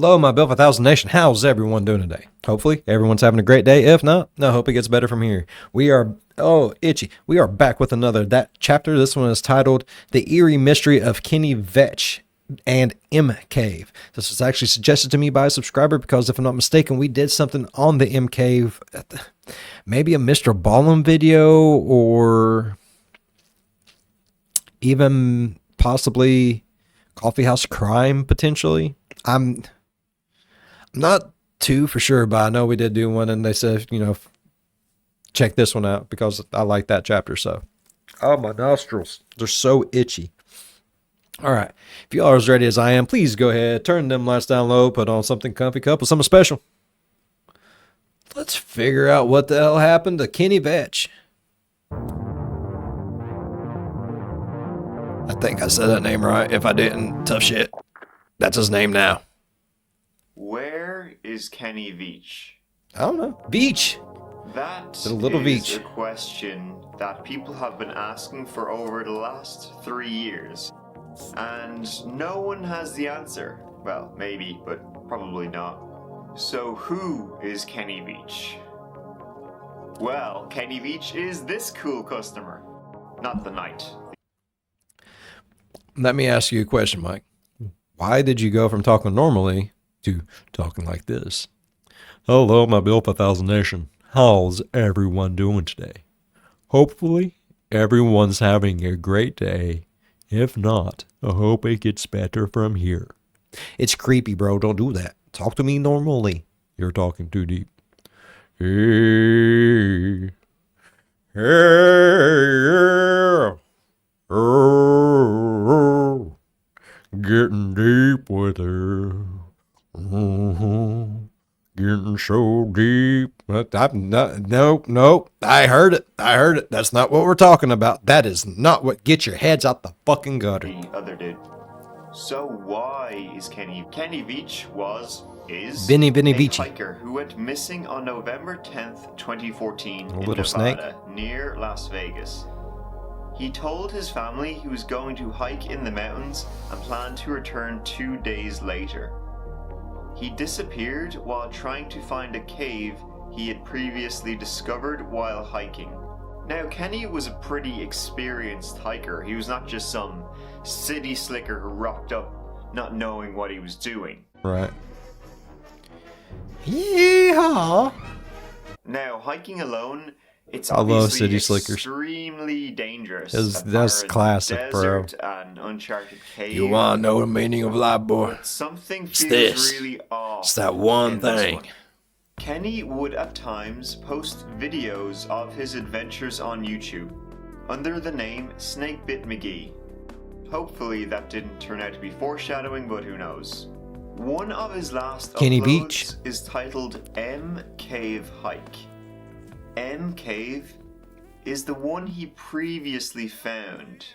Hello, my Built for 1000 Nation. How's everyone doing today? Hopefully, everyone's having a great day. If not, I hope it gets better from here. We are, itchy. We are back with another that chapter. This one is titled The Eerie Mystery of Kenny Veach and M Cave. This was actually suggested to me by a subscriber because, if I'm not mistaken, we did something on the M Cave, maybe a Mr. Ballum video, or even possibly Coffee House Crime, potentially. I'm not too for sure, but I know we did do one, and they said, check this one out because I like that chapter. So, oh, my nostrils, they're so itchy. All right, if you are as ready as I am, please go ahead, turn them lights down low, put on something comfy, cup with something special. Let's figure out what the hell happened to Kenny Veach. I think I said that name right. If I didn't, tough shit. That's his name now. Where is Kenny Veach? I don't know. Veach. That is Veach. A question that people have been asking for over the last 3 years. And no one has the answer. Well, maybe, but probably not. So who is Kenny Veach? Well, Kenny Veach is this cool customer. Not the knight. Let me ask you a question, Mike. Why did you go from talking normally to talking like this? Hello, my Built for 1000 Nation. How's everyone doing today? Hopefully, everyone's having a great day. If not, I hope it gets better from here. It's creepy, bro. Don't do that. Talk to me normally. You're talking too deep. Hey. Hey. Oh, getting deep with her. Getting so deep. Nope. I heard it. That's not what we're talking about. That is not what. Get your heads out the fucking gutter. The other did. So why is Kenny Veach is Vinny a Veach hiker who went missing on November 10th, 2014 in little Nevada, snake near Las Vegas. He told his family he was going to hike in the mountains and planned to return 2 days later. He disappeared while trying to find a cave he had previously discovered while hiking. Now, Kenny was a pretty experienced hiker. He was not just some city slicker who rocked up not knowing what he was doing. Right. Yeehaw! Now, hiking alone, it's I love city slickers. Extremely dangerous. That's classic, bro. And uncharted cave. You wanna know the meaning of life, boy? But something It's feels this. really off. It's that one thing. Kenny would at times post videos of his adventures on YouTube under the name Snakebit McGee. Hopefully that didn't turn out to be foreshadowing, but who knows. One of his last Kenny uploads Veach is titled M Cave Hike. M Cave is the one he previously found.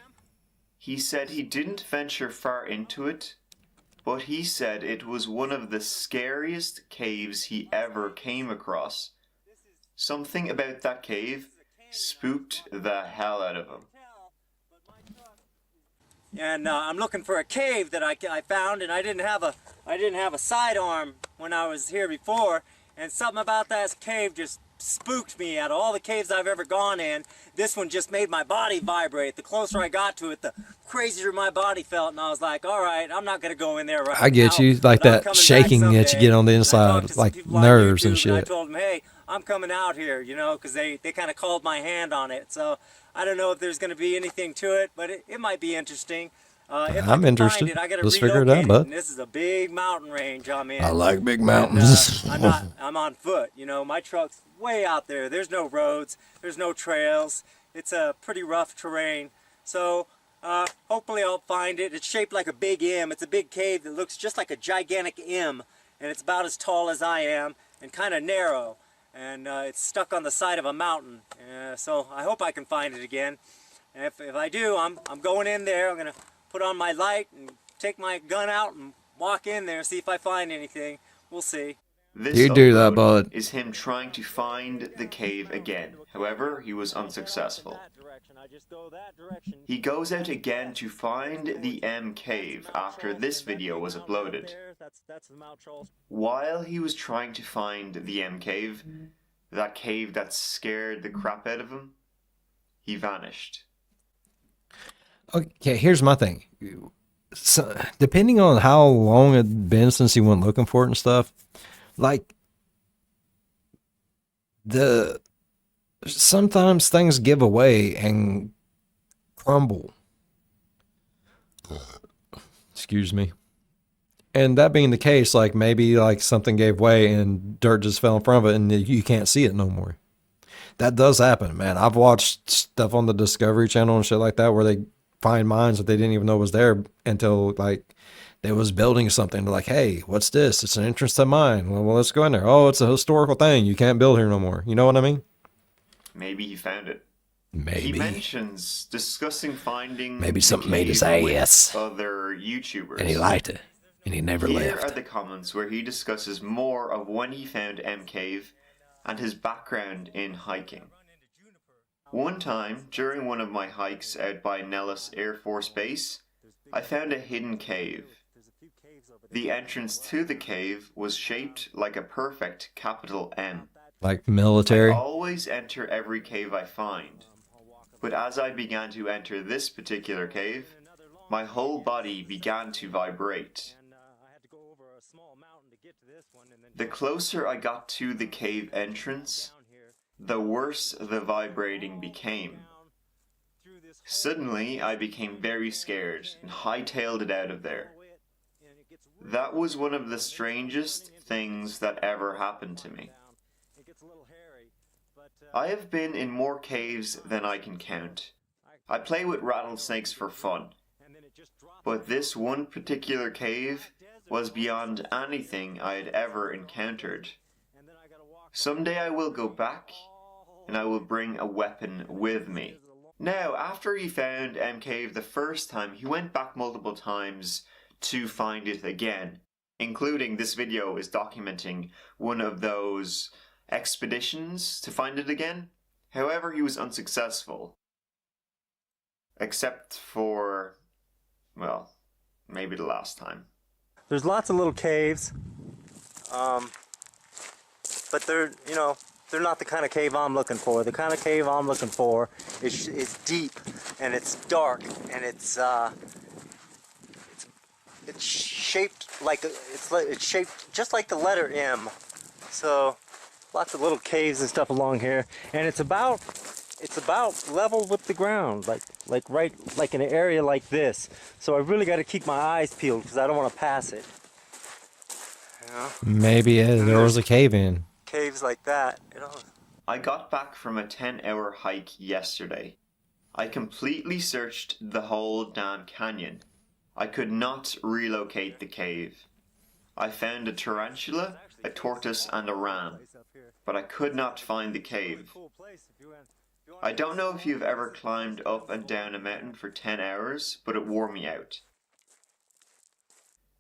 He said he didn't venture far into it, but he said it was one of the scariest caves he ever came across. Something about that cave spooked the hell out of him. And I'm looking for a cave that I found, and I didn't have a sidearm when I was here before, and something about that cave just spooked me. Out of all the caves I've ever gone in, this one just made my body vibrate. The closer I got to it, the crazier my body felt, and I was like, all right, I'm not gonna go in there right now. I get you, like that shaking that you get on the inside, like nerves and shit. I told them, hey, I'm coming out here, because they kind of called my hand on it. So I don't know if there's gonna be anything to it, but it might be interesting. I'm interested. Let's figure it out, bud. This is a big mountain range I'm in. I like big mountains. And, I'm on foot. My truck's way out there. There's no roads. There's no trails. It's a pretty rough terrain. So hopefully I'll find it. It's shaped like a big M. It's a big cave that looks just like a gigantic M, and it's about as tall as I am and kind of narrow. And it's stuck on the side of a mountain. So I hope I can find it again. And if I do, I'm going in there. I'm gonna put on my light and take my gun out and walk in there, see if I find anything. We'll see. This You do that, upload bud. is him trying to find the cave again. However, he was unsuccessful. He goes out again to find the M cave after this video was uploaded. While he was trying to find the M cave, that cave that scared the crap out of him, he vanished. Okay, here's my thing. So, depending on how long it'd been since he went looking for it and stuff, like sometimes things give away and crumble. Excuse me. And that being the case, like maybe like something gave way and dirt just fell in front of it and you can't see it no more. That does happen, man. I've watched stuff on the Discovery Channel and shit like that where they find mines that they didn't even know was there until like they was building something. They're like, hey, what's this? It's an entrance to a mine. Well, let's go in there. Oh, it's a historical thing. You can't build here no more. You know what I mean? Maybe he found it. Maybe. He mentions discussing finding Maybe the something made his cave with ass. other YouTubers. And he liked it. And he never Here left. are the comments where he discusses more of when he found M Cave and his background in hiking. One time, during one of my hikes out by Nellis Air Force Base, I found a hidden cave. The entrance to the cave was shaped like a perfect capital M. Like military? I always enter every cave I find, but as I began to enter this particular cave, my whole body began to vibrate. The closer I got to the cave entrance, the worse the vibrating became. Suddenly, I became very scared and hightailed it out of there. That was one of the strangest things that ever happened to me. I have been in more caves than I can count. I play with rattlesnakes for fun, but this one particular cave was beyond anything I had ever encountered. Someday I will go back, and I will bring a weapon with me. Now, after he found M Cave the first time, he went back multiple times to find it again, including this video is documenting one of those expeditions to find it again. However, he was unsuccessful. Except for, well, maybe the last time. There's lots of little caves, but they're not the kind of cave I'm looking for. The kind of cave I'm looking for is deep, and it's dark, and it's shaped like it's shaped just like the letter M. So lots of little caves and stuff along here, and it's about level with the ground, like in an area like this. So I really got to keep my eyes peeled because I don't want to pass it. You know? Maybe there was a cave in. Caves like that, I got back from a 10-hour hike yesterday. I completely searched the whole damn canyon. I could not relocate the cave. I found a tarantula, a tortoise, and a ram, but I could not find the cave. I don't know if you've ever climbed up and down a mountain for 10 hours, but it wore me out.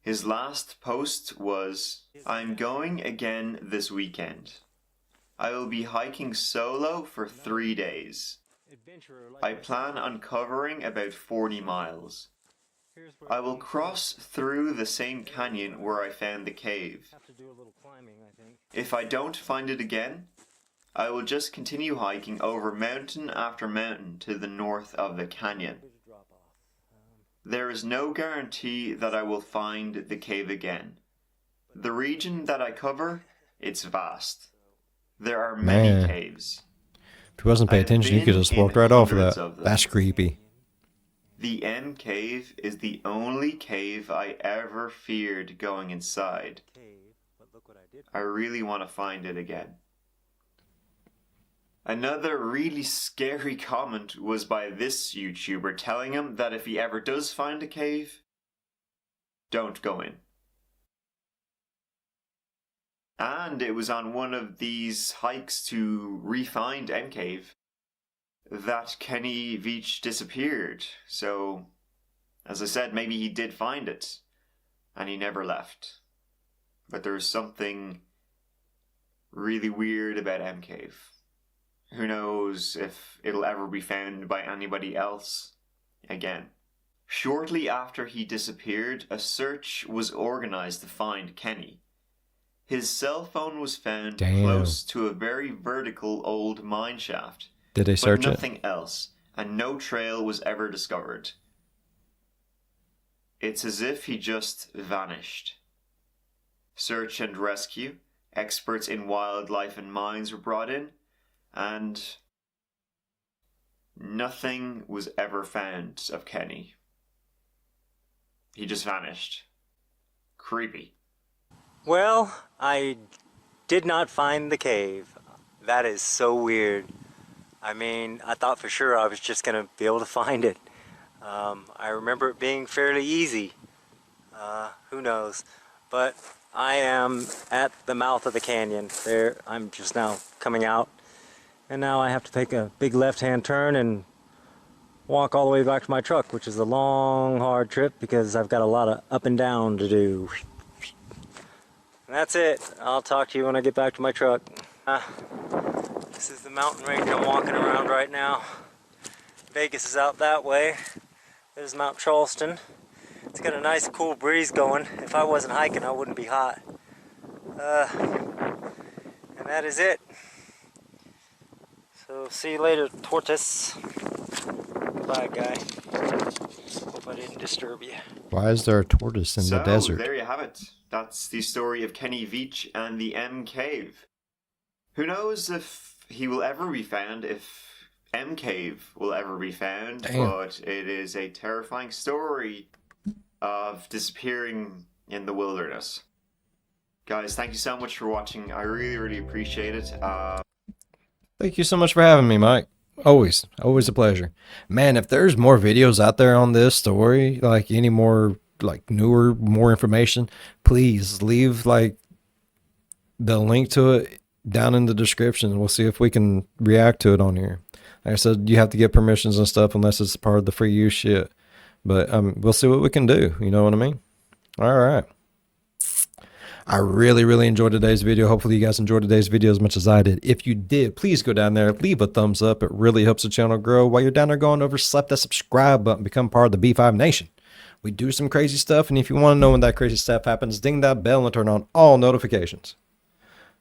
His last post was, I'm going again this weekend. I will be hiking solo for 3 days. I plan on covering about 40 miles. I will cross through the same canyon where I found the cave. If I don't find it again, I will just continue hiking over mountain after mountain to the north of the canyon. There is no guarantee that I will find the cave again. The region that I cover, it's vast. There are many caves. If he wasn't paying attention, he could have just walked right off of that. That's creepy. The M cave is the only cave I ever feared going inside. I really want to find it again. Another really scary comment was by this YouTuber telling him that if he ever does find a cave, don't go in. And it was on one of these hikes to re-find M Cave that Kenny Veach disappeared. So, as I said, maybe he did find it, and he never left. But there's something really weird about M Cave. Who knows if it'll ever be found by anybody else again. Shortly after he disappeared, a search was organized to find Kenny. His cell phone was found close to a very vertical old mine shaft. Did they search but nothing else, and no trail was ever discovered. It's as if he just vanished. Search and rescue, experts in wildlife and mines were brought in, and nothing was ever found of Kenny. He just vanished. Creepy. Well, I did not find the cave. That is so weird. I mean, I thought for sure I was just going to be able to find it. I remember it being fairly easy. Who knows? But I am at the mouth of the canyon. There, I'm just now coming out. And now I have to take a big left-hand turn and walk all the way back to my truck, which is a long, hard trip because I've got a lot of up and down to do. And that's it. I'll talk to you when I get back to my truck. This is the mountain range I'm walking around right now. Vegas is out that way. There's Mount Charleston. It's got a nice cool breeze going. If I wasn't hiking, I wouldn't be hot. And that is it. So see you later, tortoise. Goodbye, guy. Hope I didn't disturb you. Why is there a tortoise in the desert? There you have it. That's the story of Kenny Veach and the M Cave. Who knows if he will ever be found, if M Cave will ever be found, but it is a terrifying story of disappearing in the wilderness. Guys, thank you so much for watching. I really, really appreciate it. Thank you so much for having me, Mike. Always a pleasure. Man, if there's more videos out there on this story, like any more, like newer, more information, please leave like the link to it down in the description. We'll see if we can react to it on here. Like I said, you have to get permissions and stuff unless it's part of the free use shit. But we'll see what we can do. You know what I mean? All right. I really, really enjoyed today's video. Hopefully you guys enjoyed today's video as much as I did. If you did, please go down there, leave a thumbs up. It really helps the channel grow. While you're down there going over, slap that subscribe button, become part of the B5 Nation. We do some crazy stuff, and if you want to know when that crazy stuff happens, ding that bell and turn on all notifications.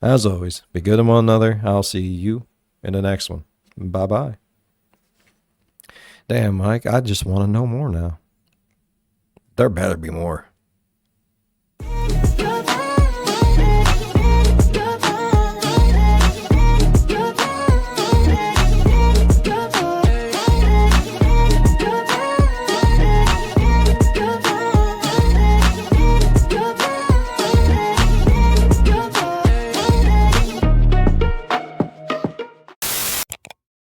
As always, be good to one another. I'll see you in the next one. Bye-bye. Damn, Mike, I just want to know more now. There better be more.